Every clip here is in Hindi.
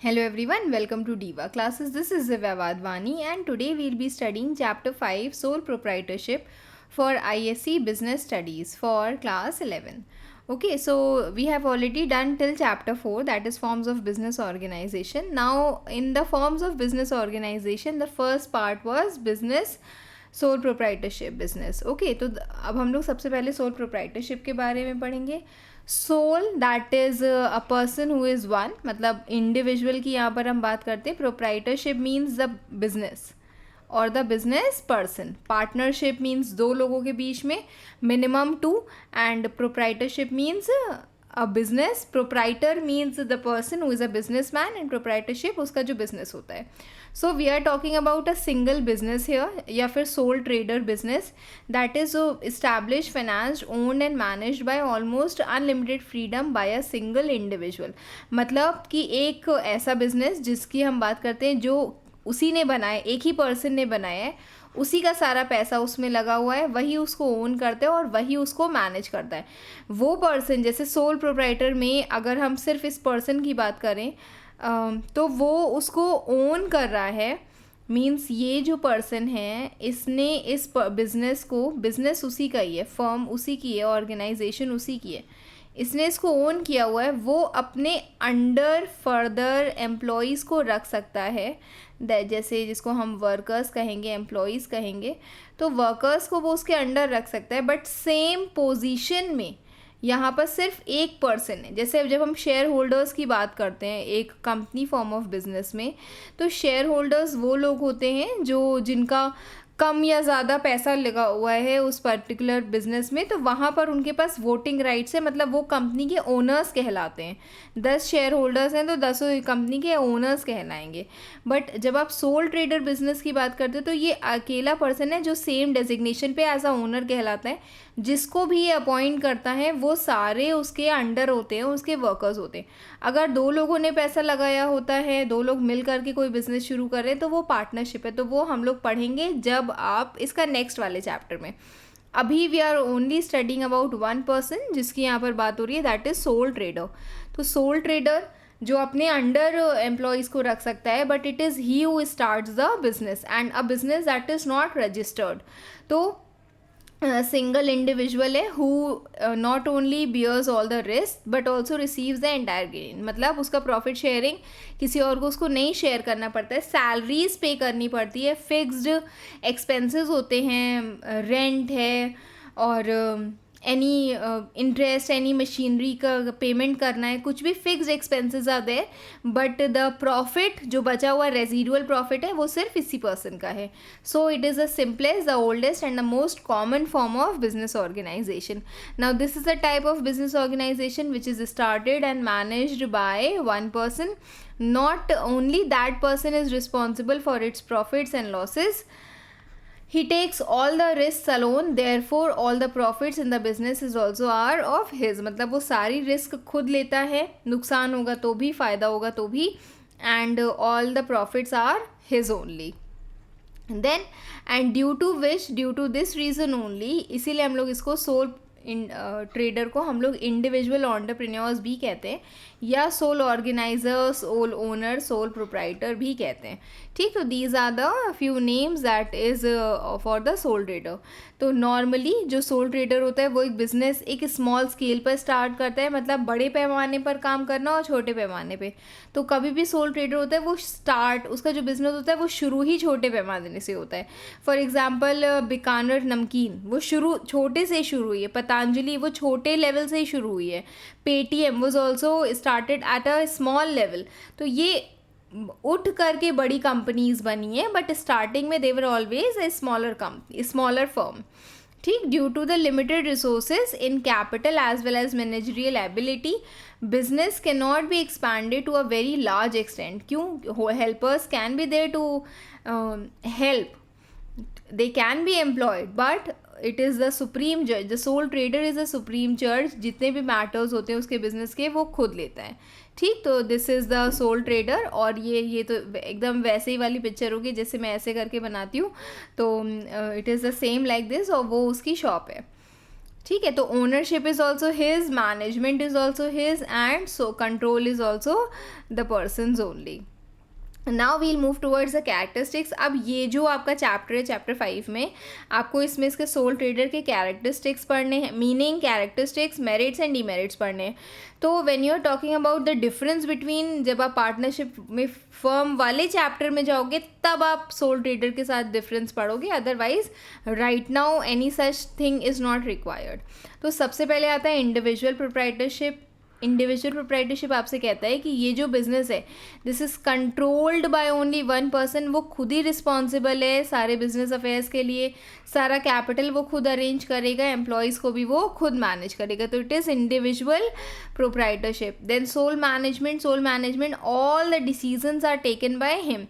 Hello everyone, welcome to Diva Classes. This is Divya Vadvani and today we'll be studying Chapter 5 Sole Proprietorship for ISC Business Studies for Class 11. Okay, so we have already done till Chapter 4, that is Forms of Business Organization. Now in the Forms of Business Organization, the first part was Business sole proprietorship business. Okay, तो अब हम लोग सबसे पहले सोल प्रोप्राइटरशिप के बारे में पढ़ेंगे. Sole that is a person who is one, मतलब इंडिविजुअल की यहाँ पर हम बात करते हैं. प्रोप्राइटरशिप मीन्स द बिजनेस और the business person. Partnership means दो लोगों के बीच में, minimum two. And proprietorship means a business. Proprietor means the person who is a business man and proprietorship उसका जो बिजनेस होता है. So we are talking about a single business here या फिर soul trader business that is establish, financed, owned and managed by almost unlimited freedom bye a single individual. मतलब कि एक ऐसा बिजनेस जिसकी हम बात करते हैं जो उसी ने बनाया, एक ही पर्सन ने बनाया है, उसी का सारा पैसा उसमें लगा हुआ है, वही उसको ओन करता है और वही उसको मैनेज करता है. वो पर्सन, जैसे सोल प्रोप्राइटर में अगर हम सिर्फ इस पर्सन की बात करें तो वो उसको ओन कर रहा है. मीन्स ये जो पर्सन है इसने इस बिज़नेस को, बिज़नेस उसी का ही है, फर्म उसी की है, ऑर्गेनाइजेशन उसी की है, इसने इसको ओन किया हुआ है. वो अपने अंडर फर्दर एम्प्लॉयज़ को रख सकता है, जैसे जिसको हम वर्कर्स कहेंगे, एम्प्लॉयज़ कहेंगे, तो वर्कर्स को वो उसके अंडर रख सकता है. बट सेम पोजीशन में यहाँ पर सिर्फ एक पर्सन है. जैसे जब हम शेयर होल्डर्स की बात करते हैं एक कंपनी फॉर्म ऑफ बिजनेस में, तो शेयर होल्डर्स वो लोग होते हैं जो जिनका कम या ज़्यादा पैसा लगा हुआ है उस पर्टिकुलर बिजनेस में, तो वहाँ पर उनके पास वोटिंग राइट्स है, मतलब वो कंपनी के ओनर्स कहलाते हैं. 10 शेयर होल्डर्स हैं तो 10 कंपनी के ओनर्स कहलाएंगे. बट जब आप सोल ट्रेडर बिजनेस की बात करते हो तो ये अकेला पर्सन है जो सेम डेजिग्नेशन पे एज अ ओनर कहलाता है. जिसको भी ये अपॉइंट करता है वो सारे उसके अंडर होते हैं, उसके वर्कर्स होते हैं. अगर दो लोगों ने पैसा लगाया होता है, दो लोग मिल करके कोई बिजनेस शुरू कर रहे हैं, तो वो पार्टनरशिप है. तो वो हम लोग पढ़ेंगे जब आप इसका नेक्स्ट वाले चैप्टर में. अभी we are only studying about one person जिसकी यहाँ पर बात हो रही है, दैट इज़ सोल ट्रेडर. तो सोल ट्रेडर जो अपने अंडर एम्प्लॉयज़ को रख सकता है, but it is he who starts the business and a business that is not registered. तो सिंगल इंडिविजुअल है who not only bears all the risk but also receives the entire gain. मतलब उसका प्रॉफिट शेयरिंग किसी और को उसको नहीं शेयर करना पड़ता है, सैलरीज पे करनी पड़ती है, फिक्स्ड एक्सपेंसेस होते हैं, रेंट है और एनी इंटरेस्ट, एनी मशीनरी का पेमेंट करना है, कुछ भी फिक्स्ड एक्सपेंसेस आते हैं. बट द प्रॉफिट जो बचा हुआ रेजिडुअल प्रॉफिट है वो सिर्फ इसी पर्सन का है. So it is the simplest, the oldest and the most common form of business organisation. Now this is the type of business organisation which is started and managed by one person. Not only that person is responsible for its profits and losses, he takes all the risks alone, therefore all the profits in the business is also are of his. मतलब वो सारी रिस्क खुद लेता है, नुकसान होगा तो भी, फ़ायदा होगा तो भी, and all the profits are his only. Then and due to this reason only, इसीलिए हम लोग इसको सोल ट्रेडर को हम लोग इंडिविजुअल एंटरप्रेन्योर्स भी कहते हैं, या sole organiser, sole owner, sole proprietor भी कहते हैं. ठीक, तो these are the few names that is for the sole trader. तो नॉर्मली जो सोल ट्रेडर होता है वो एक बिज़नेस एक स्मॉल स्केल पर स्टार्ट करता है, मतलब बड़े पैमाने पर काम करना और छोटे पैमाने पे. तो कभी भी सोल ट्रेडर होता है वो स्टार्ट, उसका जो बिज़नेस होता है वो शुरू ही छोटे पैमाने से होता है. फॉर एग्जांपल बीकानेर नमकीन, वो शुरू छोटे से शुरू हुई है. पतंजलि वो छोटे लेवल से ही शुरू हुई है. Paytm was also started at a small level. तो ये उठ करके बड़ी कंपनीज बनी है, बट स्टार्टिंग में they were always a smaller company, smaller firm. ठीक, due to the limited resources in capital as well as managerial ability, business can not be expanded to a very large extent. क्यों? Helpers can be there to help, they can be employed, but it is the supreme judge. The sole trader is the supreme judge. जितने भी मैटर्स होते हैं उसके बिजनेस के वो खुद लेता है. ठीक, तो this is the sole trader. और ये तो एकदम वैसे ही वाली पिक्चर होगी जैसे मैं ऐसे करके बनाती हूँ, तो it is the same like this, और वो उसकी शॉप है. ठीक है, तो ownership is also his, management is also his, and so control is also the person's only. Now we'll move towards the characteristics. अब ये जो आपका चैप्टर है, चैप्टर 5 में आपको इसमें इसके सोल ट्रेडर के कैरेक्टरिस्टिक्स पढ़ने हैं, meaning, characteristics, merits and demerits पढ़ने हैं. तो when you are talking about the difference between, जब आप पार्टनरशिप में फर्म वाले चैप्टर में जाओगे तब आप सोल ट्रेडर के साथ डिफरेंस पढ़ोगे, otherwise right now any such thing is not required. तो सबसे पहले आता है इंडिविजुअल प्रोप्राइटरशिप. इंडिविजुअल प्रोप्राइटरशिप आपसे कहता है कि ये जो बिजनेस है this is controlled by only one person. वो खुद ही रिस्पॉन्सिबल है सारे बिजनेस अफेयर्स के लिए, सारा कैपिटल वो खुद अरेंज करेगा, एम्प्लॉयज़ को भी वो खुद मैनेज करेगा. तो it is individual proprietorship. Then sole management. Sole management, all the decisions are taken by him.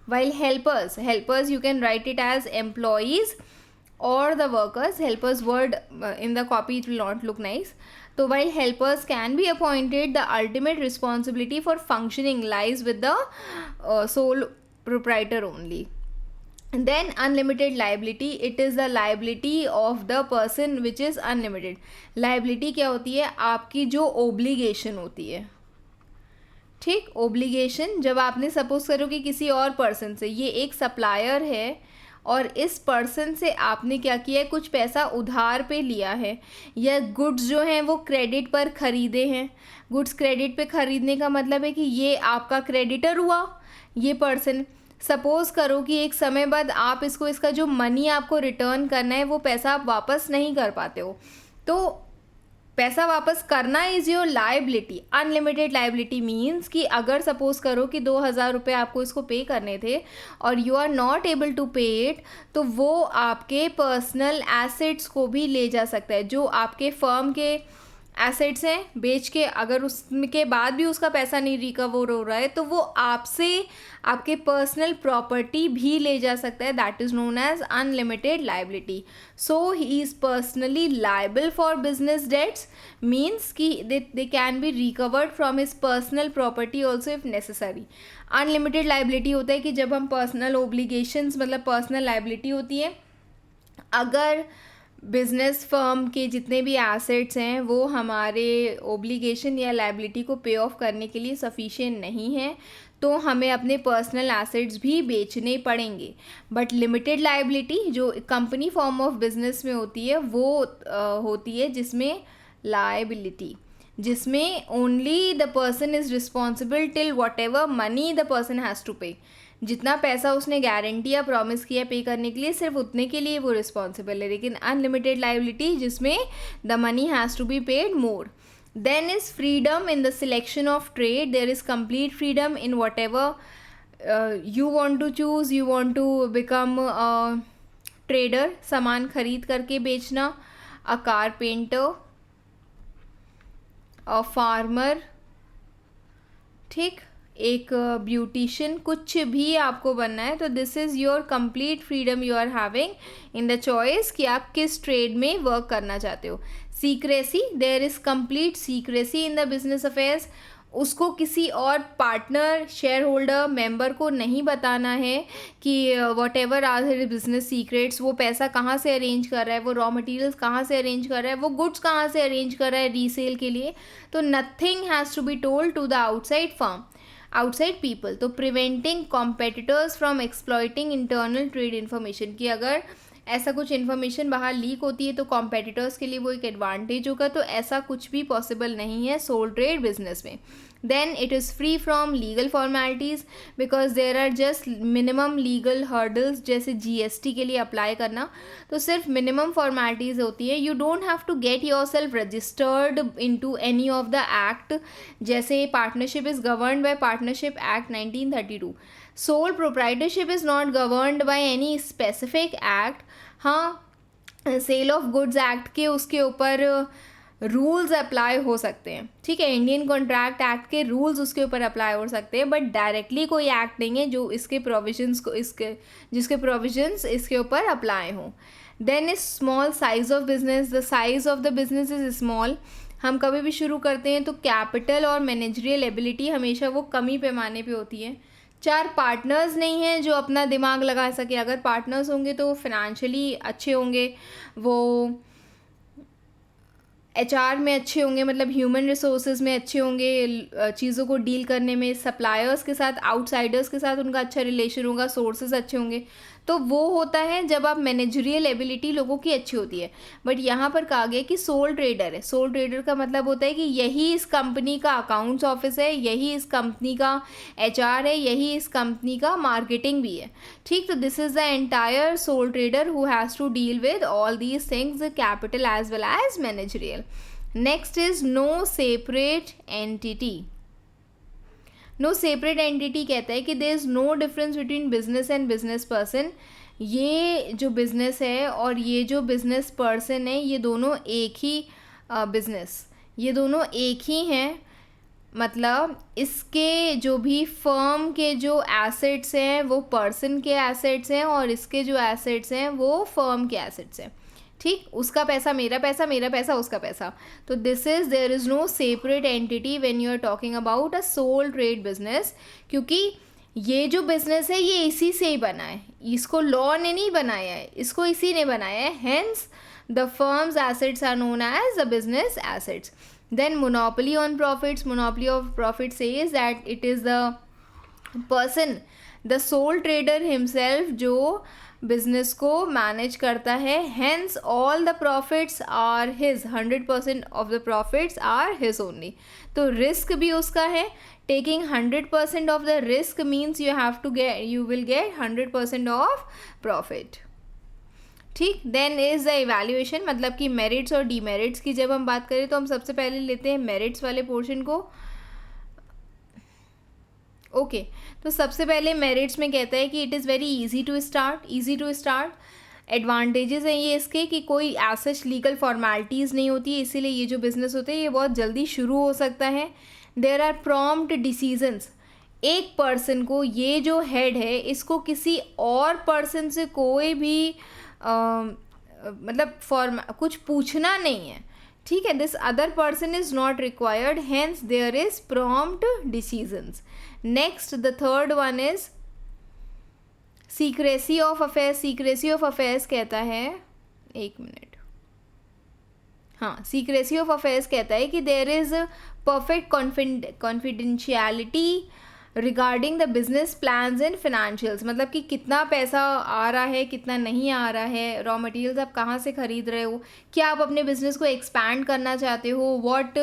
while helpers you can write it as employees or the workers. Helpers word in the copy it will not look nice. So while helpers can be appointed, the ultimate responsibility for functioning lies with the sole proprietor only. And then unlimited liability, it is the liability of the person which is unlimited. Liability क्या होती है? आपकी जो obligation होती है, ठीक, ओब्लिगेशन. जब आपने सपोज करो कि किसी और पर्सन से, ये एक सप्लायर है और इस पर्सन से आपने क्या किया है, कुछ पैसा उधार पे लिया है, या गुड्स जो हैं वो क्रेडिट पर ख़रीदे हैं. गुड्स क्रेडिट पे ख़रीदने का मतलब है कि ये आपका क्रेडिटर हुआ ये पर्सन. सपोज़ करो कि एक समय बाद आप इसको, इसका जो मनी आपको रिटर्न करना है वो पैसा आप वापस नहीं कर पाते हो, तो पैसा वापस करना is your liability. Unlimited liability means कि अगर सपोज करो कि 2,000 रुपये आपको इसको पे करने थे और you are not able to pay it, तो वो आपके पर्सनल एसेट्स को भी ले जा सकता है. जो आपके फर्म के एसेट्स हैं बेच के, अगर उसके बाद भी उसका पैसा नहीं रिकवर हो रहा है तो वो आपसे आपके पर्सनल प्रॉपर्टी भी ले जा सकता है. That is known as unlimited liability. So he is personally liable for business debts, means कि they can be recovered from his personal property also if necessary. Unlimited liability होता है कि जब हम पर्सनल ओब्लिगेशंस, मतलब पर्सनल लाइबिलिटी होती है, अगर बिज़नेस फर्म के जितने भी एसेट्स हैं वो हमारे ओब्लिगेशन या लाइबिलिटी को पे ऑफ करने के लिए सफिशिएंट नहीं है, तो हमें अपने पर्सनल एसेट्स भी बेचने पड़ेंगे. बट लिमिटेड लाइबिलिटी जो कंपनी फॉर्म ऑफ बिजनेस में होती है वो होती है जिसमें लाइबिलिटी, जिसमें only the person is responsible till whatever money the person has to pay. जितना पैसा उसने गारंटी या प्रॉमिस किया पे करने के लिए, सिर्फ उतने के लिए वो रिस्पॉन्सिबल है. लेकिन अनलिमिटेड लाइबिलिटी जिसमें the money has to be paid more. Then is freedom in the selection of trade. There is complete freedom in whatever you want to choose. You want to become trader, सामान खरीद करके बेचना, अ कारपेंटर, अ फार्मर, ठीक, एक ब्यूटिशियन, कुछ भी आपको बनना है तो this is your complete freedom you are having in the choice कि आप किस ट्रेड में वर्क करना चाहते हो. Secrecy, there is complete secrecy in the business affairs. उसको किसी और पार्टनर, शेयर होल्डर, मेंबर को नहीं बताना है कि whatever are business secrets, वो पैसा कहाँ से अरेंज कर रहा है, वो रॉ मटेरियल्स कहाँ से अरेंज कर रहा है, वो गुड्स कहाँ से अरेंज कर रहा है रीसेल के लिए. तो nothing has to be told to the outside firm, outside people. तो preventing competitors from exploiting internal trade information, कि अगर ऐसा कुछ इन्फॉर्मेशन बाहर लीक होती है तो कॉम्पिटिटर्स के लिए वो एक एडवांटेज होगा, तो ऐसा कुछ भी पॉसिबल नहीं है सोल ट्रेड बिजनेस में. Then it is free from legal formalities because there are just minimum legal hurdles. जैसे जीएसटी के लिए अप्लाई करना तो सिर्फ मिनिमम फॉर्मेलिटीज़ होती है. You don't have to get yourself registered into any of the act. जैसे partnership is governed by partnership act 1932. Sole proprietorship is not governed by any specific act. हाँ, सेल ऑफ गुड्स एक्ट के उसके ऊपर रूल्स अप्लाई हो सकते हैं, ठीक है, इंडियन कॉन्ट्रैक्ट एक्ट के रूल्स उसके ऊपर अप्लाई हो सकते हैं, बट डायरेक्टली कोई एक्ट नहीं है जो इसके प्रोविजंस को जिसके प्रोविजंस इसके ऊपर अप्लाई हों. Then is small size of business. The size of the business is small. हम कभी भी शुरू करते हैं तो कैपिटल और मैनेजरियल एबिलिटी हमेशा वो कमी पैमाने पे होती है. 4 पार्टनर्स नहीं हैं जो अपना दिमाग लगा सके. अगर पार्टनर्स होंगे तो वो फिनेंशियली अच्छे होंगे, वो एचआर में अच्छे होंगे, मतलब ह्यूमन रिसोर्सेज में अच्छे होंगे, चीज़ों को डील करने में, सप्लायर्स के साथ, आउटसाइडर्स के साथ उनका अच्छा रिलेशन होगा, सोर्सेज अच्छे होंगे, तो वो होता है जब आप मैनेजरियल एबिलिटी लोगों की अच्छी होती है। बट यहाँ पर कहा गया कि सोल ट्रेडर है, सोल ट्रेडर का मतलब होता है कि यही इस कंपनी का अकाउंट्स ऑफिस है, यही इस कंपनी का एचआर है, यही इस कंपनी का मार्केटिंग भी है। ठीक, तो this is the entire sole trader who has to deal with all these things, capital as well as managerial. Next is no separate entity. No separate entity कहता है कि there is no difference between business and business person. ये जो बिजनेस है और ये जो बिजनेस पर्सन है, ये दोनों एक ही बिजनेस, ये दोनों एक ही हैं। मतलब इसके जो भी फर्म के जो एसेट्स हैं वो पर्सन के एसेट्स हैं, और इसके जो एसेट्स हैं वो फर्म के एसेट्स हैं। ठीक, उसका पैसा मेरा पैसा, मेरा पैसा उसका पैसा। तो this is, there is no separate entity when you are talking about a sole trade business, क्योंकि ये जो बिजनेस है ये इसी से ही बना है, इसको लॉ ने नहीं बनाया है, इसको इसी ने बनाया है। Hence the firm's assets are known as the business assets. Then monopoly on profits. Monopoly of profits says that it is the person, the sole trader himself जो बिजनेस को मैनेज करता है। Hence all the profits are his, 100% of the profits are his only. तो रिस्क भी उसका है। Taking 100% of the risk means you will get 100% of profit. ठीक, देन इज़ द इवैल्यूएशन, मतलब कि मेरिट्स और डीमेरिट्स की जब हम बात करें तो हम सबसे पहले लेते हैं मेरिट्स वाले पोर्शन को। ओके, तो सबसे पहले मेरिट्स में कहता है कि it is very easy to start. Advantages हैं ये इसके कि कोई एसच लीगल फॉर्मेलिटीज़ नहीं होती है, इसीलिए ये जो बिज़नेस होते हैं ये बहुत जल्दी शुरू हो सकता है। There are prompt decisions. एक पर्सन को, ये जो हेड है इसको किसी और पर्सन से कोई भी मतलब कुछ पूछना नहीं है। ठीक है, this other person is not required, hence there is prompt decisions. Next, the third one is secrecy of affairs. Secrecy of affairs कहता है, एक मिनट, हाँ, सीक्रेसी ऑफ अफेयर्स कहता है कि there is perfect confidentiality regarding the business plans and financials. मतलब कि कितना पैसा आ रहा है, कितना नहीं आ रहा है, रॉ मटेरियल्स आप कहाँ से खरीद रहे हो, क्या आप अपने बिजनेस को एक्सपैंड करना चाहते हो, what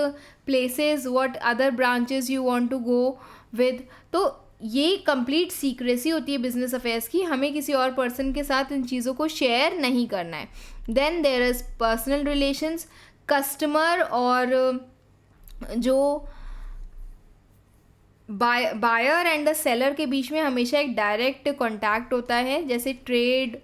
places, what other branches you want to go with. तो ये कंप्लीट सीक्रेसी होती है बिजनेस अफेयर्स की, हमें किसी और पर्सन के साथ इन चीज़ों को शेयर नहीं करना है। Then there is personal relations. Customer और जो बायर एंड द सेलर के बीच में हमेशा एक डायरेक्ट कांटेक्ट होता है, जैसे ट्रेड,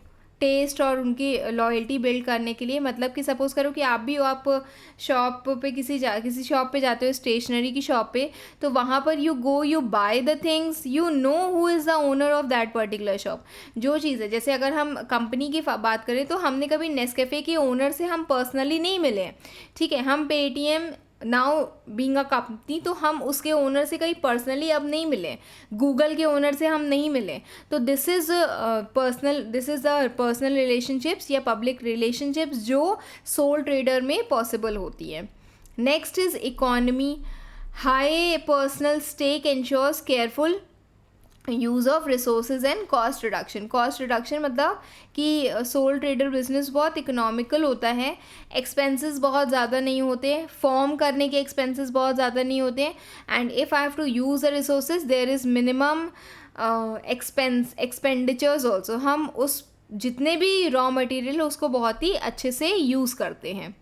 टेस्ट और उनकी लॉयल्टी बिल्ड करने के लिए। मतलब कि सपोज करो कि आप भी हो, आप शॉप पे किसी शॉप पे जाते हो, स्टेशनरी की शॉप पे, तो वहाँ पर you by the things, you know who is the owner of that particular shop. जो चीज़ है, जैसे अगर हम कंपनी की बात करें तो हमने कभी नेस्कैफे के ओनर से हम पर्सनली नहीं मिले हैं। ठीक है, हम Paytm now being a company, तो हम उसके ओनर से कहीं पर्सनली अब नहीं मिले, गूगल के ओनर से हम नहीं मिले। तो this is the personal relationships या पब्लिक रिलेशनशिप्स जो सोल ट्रेडर में पॉसिबल होती है। Next is economy. High personal stake ensures careful use of resources and cost reduction. Cost reduction मतलब कि सोल ट्रेडर बिजनेस बहुत इकोनॉमिकल होता है, एक्सपेंसेस बहुत ज़्यादा नहीं होते, फॉर्म करने के एक्सपेंसेस बहुत ज़्यादा नहीं होते, and if I have to use the resources there is minimum expenditures also. हम उस जितने भी रॉ मटेरियल उसको बहुत ही अच्छे से यूज़ करते हैं।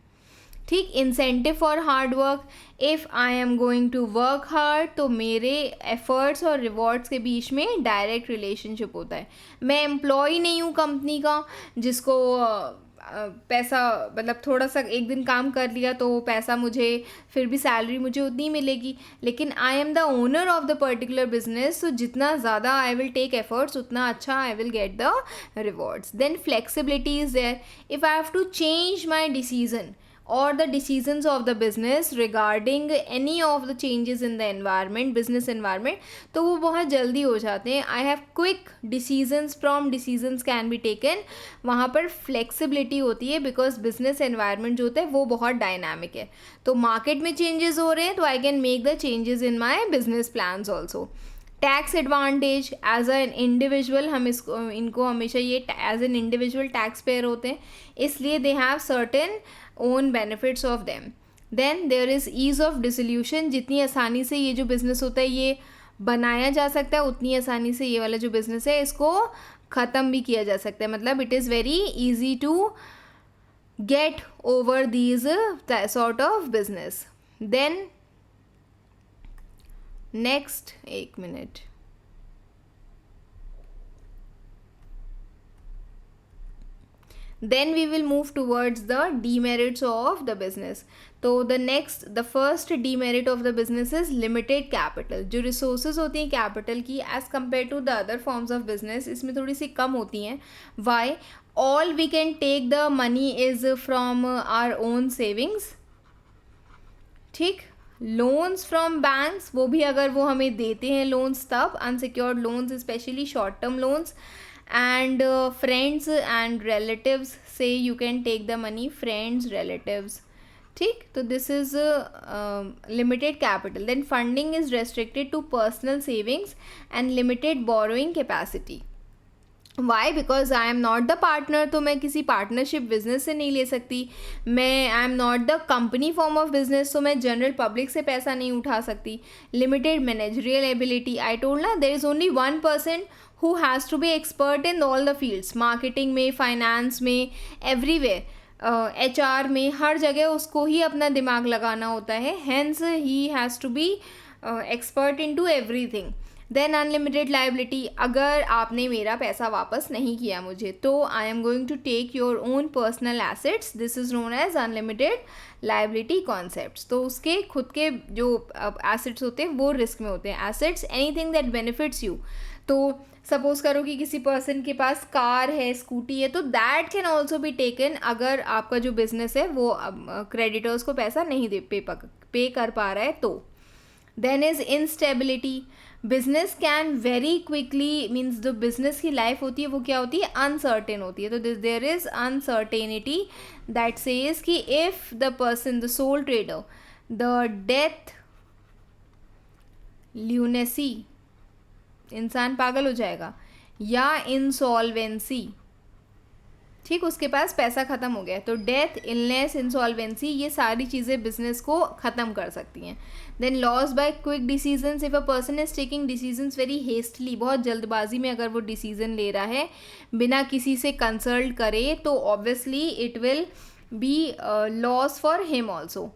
ठीक, incentive for hard work. If I am going to work hard, तो मेरे एफर्ट्स और रिवॉर्ड्स के बीच में डायरेक्ट रिलेशनशिप होता है। मैं एम्प्लॉय नहीं हूँ कंपनी का जिसको पैसा, मतलब थोड़ा सा एक दिन काम कर लिया तो पैसा मुझे, फिर भी सैलरी मुझे उतनी मिलेगी, लेकिन I am the owner of the particular business, तो जितना ज़्यादा आई विल टेक एफर्ट्स उतना अच्छा I will get the rewards. Then flexibility is there. If I have to change my decision, or the decisions of the business regarding any of the changes in the environment, business environment, तो वो बहुत जल्दी हो जाते हैं. I have quick decisions from decisions can be taken. वहाँ पर flexibility होती है because business environment जो होता है वो बहुत dynamic है. तो market में changes हो रहे हैं तो I can make the changes in my business plans also. Tax advantage as an individual, हम इनको हमेशा ये as an individual tax payer होते हैं, इसलिए they have certain own benefits of them. Then there is ease of dissolution, जितनी आसानी से ये जो बिज़नेस होता है ये बनाया जा सकता है उतनी आसानी से ये वाला जो बिज़नेस है इसको ख़त्म भी किया जा सकता है. मतलब it is very easy to get over these sort of business. Then next, एक minute, then we will move towards the demerits of the business. तो the first demerit of the business is limited capital. जो resources होती हैं capital की as compared to the other forms of business इसमें थोड़ी सी कम होती हैं. Why? All we can take the money is from our own savings. ठीक, लोन्स फ्रॉम बैंक्स, वो भी अगर वो हमें देते हैं लोन्स तब, unsecured loans specially short term loans, and friends and relatives से you can take the money, friends relatives. ठीक, तो this is limited capital. Then funding is restricted to personal savings and limited borrowing capacity. Why? Because I am not the partner, तो मैं किसी पार्टनरशिप बिजनेस से नहीं ले सकती. मैं I am not the company form of business, तो मैं जनरल पब्लिक से पैसा नहीं उठा सकती. Limited managerial ability, I told ना there is only 1% who has to be expert in all the fields, marketing में, फाइनेंस में, एवरीवेयर, HR में, हर जगह उसको ही अपना दिमाग लगाना होता है. Hence he has to be expert in to everything. Then unlimited liability, अगर आपने मेरा पैसा वापस नहीं किया मुझे तो I am going to take your own personal assets, this is known as unlimited liability concepts. तो उसके खुद के जो एसेट्स होते हैं वो रिस्क में होते हैं. Assets anything that benefits you. तो सपोज करो कि किसी पर्सन के पास कार है, स्कूटी है, तो that can also be taken अगर आपका जो बिजनेस है वो क्रेडिटर्स को पैसा नहीं पे कर पा रहा है तो. Then is instability, business can very quickly, means जो बिजनेस की लाइफ होती है वो क्या होती है, अनसर्टेन होती है. तो there is uncertainty that says कि if the person, the sole trader, the death, lunacy, इंसान पागल हो जाएगा, या इंसॉल्वेंसी, ठीक, उसके पास पैसा ख़त्म हो गया, तो डेथ, इलनेस, इंसॉल्वेंसी, ये सारी चीज़ें बिजनेस को ख़त्म कर सकती हैं. Then loss by quick decisions, if a person is taking decisions very hastily, बहुत जल्दबाजी में अगर वो डिसीजन ले रहा है बिना किसी से कंसल्ट करे तो obviously it will be loss for him also.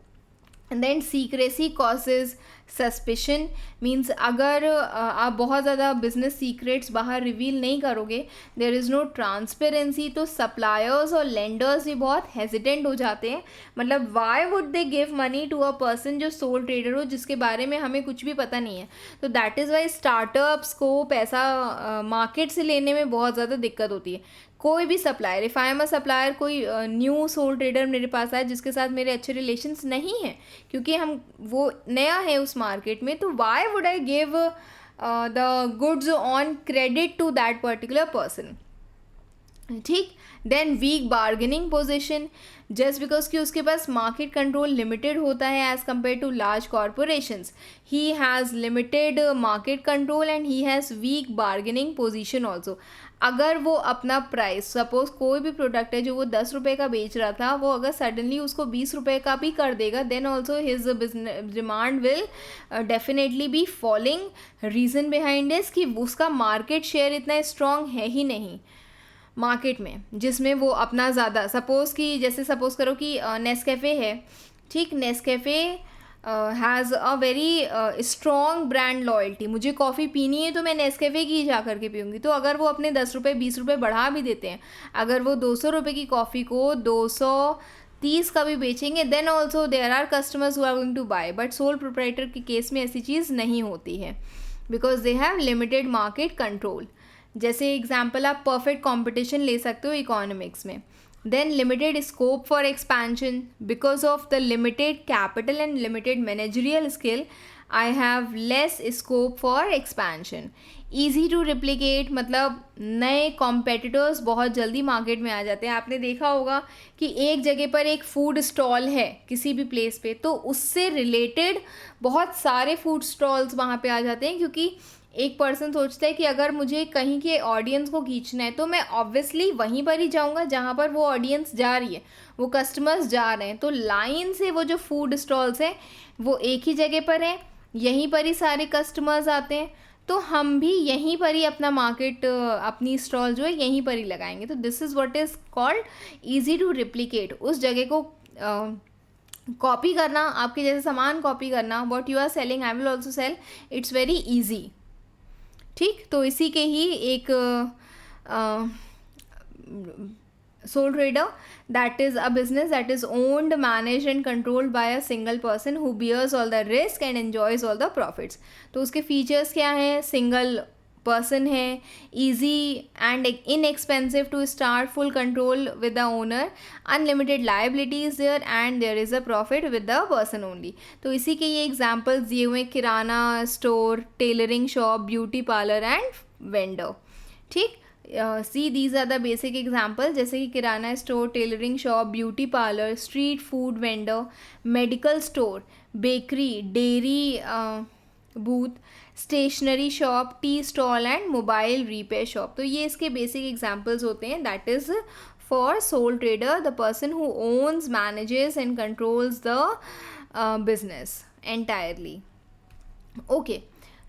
And then secrecy causes suspicion, means अगर आप बहुत ज़्यादा बिजनेस सीक्रेट्स बाहर रिवील नहीं करोगे, देयर इज़ नो ट्रांसपेरेंसी, तो सप्लायर्स और लेंडर्स भी बहुत हेजिटेंट हो जाते हैं. मतलब why would they give money to a person जो सोल ट्रेडर हो, जिसके बारे में हमें कुछ भी पता नहीं है. तो दैट इज़ वाई स्टार्टअप्स को पैसा मार्केट से लेने में बहुत ज़्यादा दिक्कत होती है. कोई भी supplier, if I am a supplier, कोई न्यू सोल ट्रेडर मेरे पास आए जिसके साथ मेरे अच्छे रिलेशंस नहीं हैं क्योंकि हम वो नया है उस मार्केट में, तो why would I give the goods on credit to that particular person. ठीक. Then weak bargaining position, just because कि उसके पास मार्केट कंट्रोल लिमिटेड होता है as compare to large corporations, he has limited market control and he has weak bargaining position also. अगर वो अपना प्राइस, सपोज कोई भी प्रोडक्ट है जो वो 10 रुपये का बेच रहा था, वो अगर सडनली उसको 20 रुपये का भी कर देगा, then also his business demand will definitely be falling. Reason behind is कि उसका मार्केट शेयर इतना स्ट्रॉन्ग है ही नहीं मार्केट में जिसमें वो अपना ज़्यादा, सपोज़ कि जैसे सपोज़ करो कि नेस्कैफ़े है, ठीक, Nescafe has a very strong brand loyalty. मुझे कॉफ़ी पीनी है तो मैं नेस्कैफ़े की जा करके पीऊँगी. तो अगर वो अपने 10 रुपये 20 रुपये बढ़ा भी देते हैं, अगर वो 200 रुपये की कॉफ़ी को 230 का भी बेचेंगे, then also there are customers who are going to buy. But sole proprietor के केस में ऐसी चीज़ नहीं होती है because they have limited market control. जैसे एग्जाम्पल आप परफेक्ट कॉम्पिटिशन ले सकते हो इकोनॉमिक्स में. Then limited scope for expansion. Because of the limited capital and limited managerial skill, I have less scope for expansion. Easy to replicate, मतलब नए कॉम्पिटिटर्स बहुत जल्दी मार्केट में आ जाते हैं. आपने देखा होगा कि एक जगह पर एक फूड स्टॉल है किसी भी प्लेस पे, तो उससे रिलेटेड बहुत सारे फूड स्टॉल्स वहाँ पे आ जाते हैं, क्योंकि एक पर्सन सोचता है कि अगर मुझे कहीं के ऑडियंस को खींचना है तो मैं ऑब्वियसली वहीं पर ही जाऊंगा जहाँ पर वो ऑडियंस जा रही है, वो कस्टमर्स जा रहे हैं. तो लाइन से वो जो फूड स्टॉल्स हैं वो एक ही जगह पर हैं, यहीं पर ही सारे कस्टमर्स आते हैं, तो हम भी यहीं पर ही अपना मार्केट, अपनी स्टॉल जो है यहीं पर ही लगाएंगे. तो this is what is called easy to replicate. उस जगह को कॉपी करना, आपके जैसे सामान कॉपी करना, what you are selling I will also sell, it's very easy. ठीक, तो इसी के ही एक sole trader, that is a business that is owned, managed and controlled by a single person who bears all the risk and enjoys all the profits. तो उसके फीचर्स क्या हैं? सिंगल पर्सन है, easy and inexpensive to start, full control with the owner, unlimited liabilities there and there is a profit with the person only. तो इसी के ये एग्जाम्पल्स दिए हुए, kirana store, tailoring shop, beauty parlour and vendor. ठीक, see these are the basic example, जैसे कि kirana store, tailoring shop, beauty parlour, street food vendor, medical store, bakery, dairy booth, stationery shop, tea stall and mobile repair shop. तो ये इसके बेसिक एग्जाम्पल्स होते हैं. That is for sole trader, the person who owns, manages and controls the business entirely. Okay,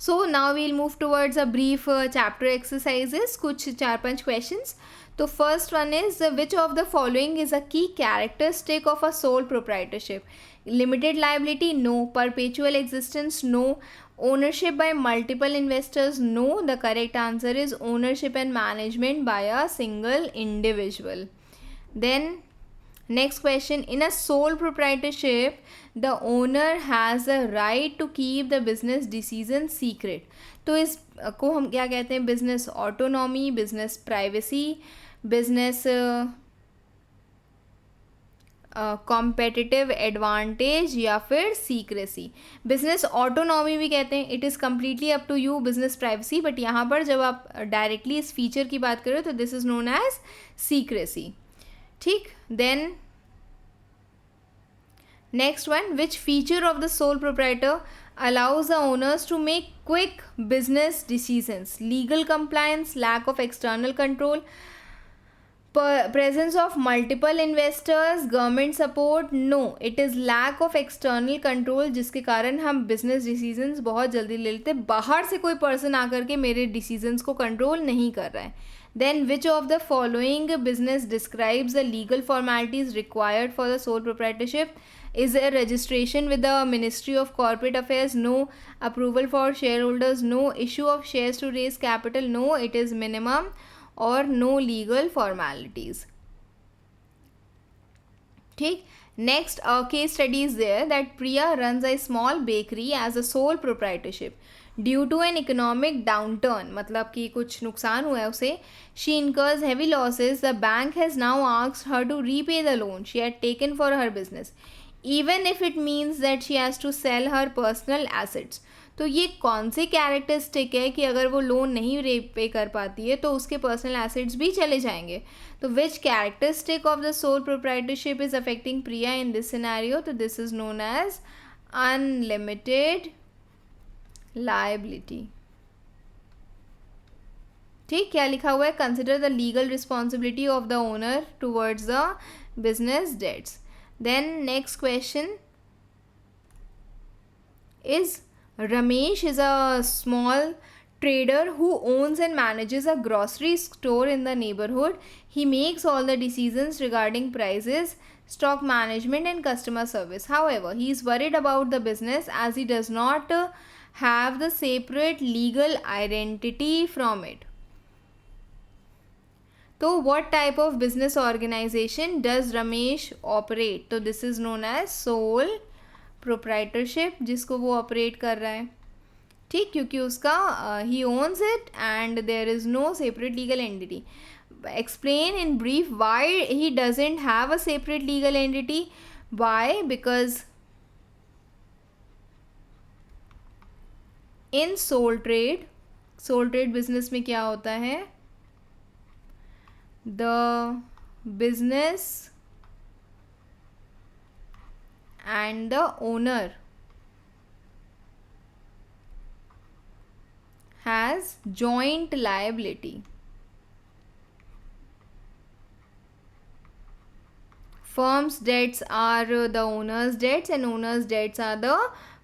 so now we'll move towards a brief chapter exercises, कुछ 4-5 questions. तो first one is, which of the following is a key characteristic of a sole proprietorship? Limited liability, no. Perpetual existence, no. Ownership by multiple investors, no. The correct answer is ownership and management by a single individual. Then next question, in a sole proprietorship the owner has a right to keep the business decision secret. तो इस को हम क्या कहते हैं? Business autonomy, business privacy, business competitive advantage या फिर सीक्रेसी. बिजनेस ऑटोनॉमी भी कहते हैं, it is completely up to you. Business privacy, but यहाँ पर जब आप डायरेक्टली इस फीचर की बात करें तो this is known as secrecy. ठीक, then next one, which feature of the sole proprietor allows the owners to make quick business decisions? Legal compliance, lack of external control, presence of multiple investors, government support. No, it is lack of external control, जिसके कारण हम business decisions बहुत जल्दी ले लेते हैं. बाहर से कोई person आकर के मेरे decisions को control नहीं कर रहा है. Then which of the following business describes the legal formalities required for the sole proprietorship? Is there registration with the Ministry of Corporate Affairs? No. Approval for shareholders? No. Issue of shares to raise capital? No. It is minimum or no legal formalities. ठीक, next case study is there that Priya runs a small bakery as a sole proprietorship. Due to an economic downturn, मतलब कि कुछ नुकसान हुआ है उसे, she incurs heavy losses. The bank has now asked her to repay the loan she had taken for her business, even if it means that she has to sell her personal assets. तो ये कौन सी कैरेक्टरिस्टिक है कि अगर वो लोन नहीं रीपे कर पाती है तो उसके पर्सनल एसेट्स भी चले जाएंगे? तो which characteristic of the sole proprietorship is affecting Priya in this scenario? तो this is known as unlimited liability. ठीक, क्या लिखा हुआ है? Consider the legal responsibility of the owner towards the business debts. Then next question is, Ramesh is a small trader who owns and manages a grocery store in the neighborhood. He makes all the decisions regarding prices, stock management and customer service. However, he is worried about the business as he does not have the separate legal identity from it. तो what type of business organization does Ramesh operate? तो this is known as sole proprietorship, जिसको वो operate कर रहा है. ठीक, क्योंकि उसका he owns it and there is no separate legal entity. explain in brief why he doesn't have a separate legal entity. Why? Because in sole trade business में क्या होता है? The business and the owner has joint liability. Firm's debts are the owner's debts and owner's debts are the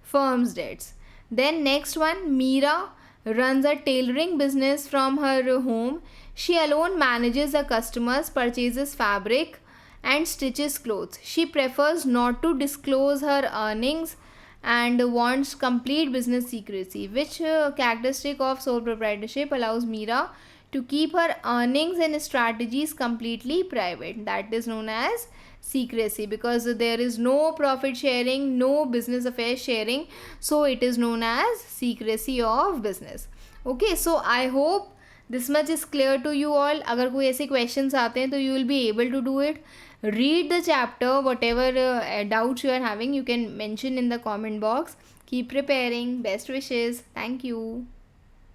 firm's debts. Then next one, Meera runs a tailoring business from her home. She alone manages the customers, purchases fabric and stitches clothes. She prefers not to disclose her earnings and wants complete business secrecy. Which characteristic of sole proprietorship allows Meera to keep her earnings and strategies completely private? That is known as secrecy, because there is no profit sharing, no business affairs sharing, so it is known as secrecy of business. Okay, so I hope this much is clear to you all. अगर कोई ऐसे questions आते हैं तो you will be able to do it. Read the chapter, whatever doubts you are having you can mention in the comment box. Keep preparing. Best wishes. Thank you.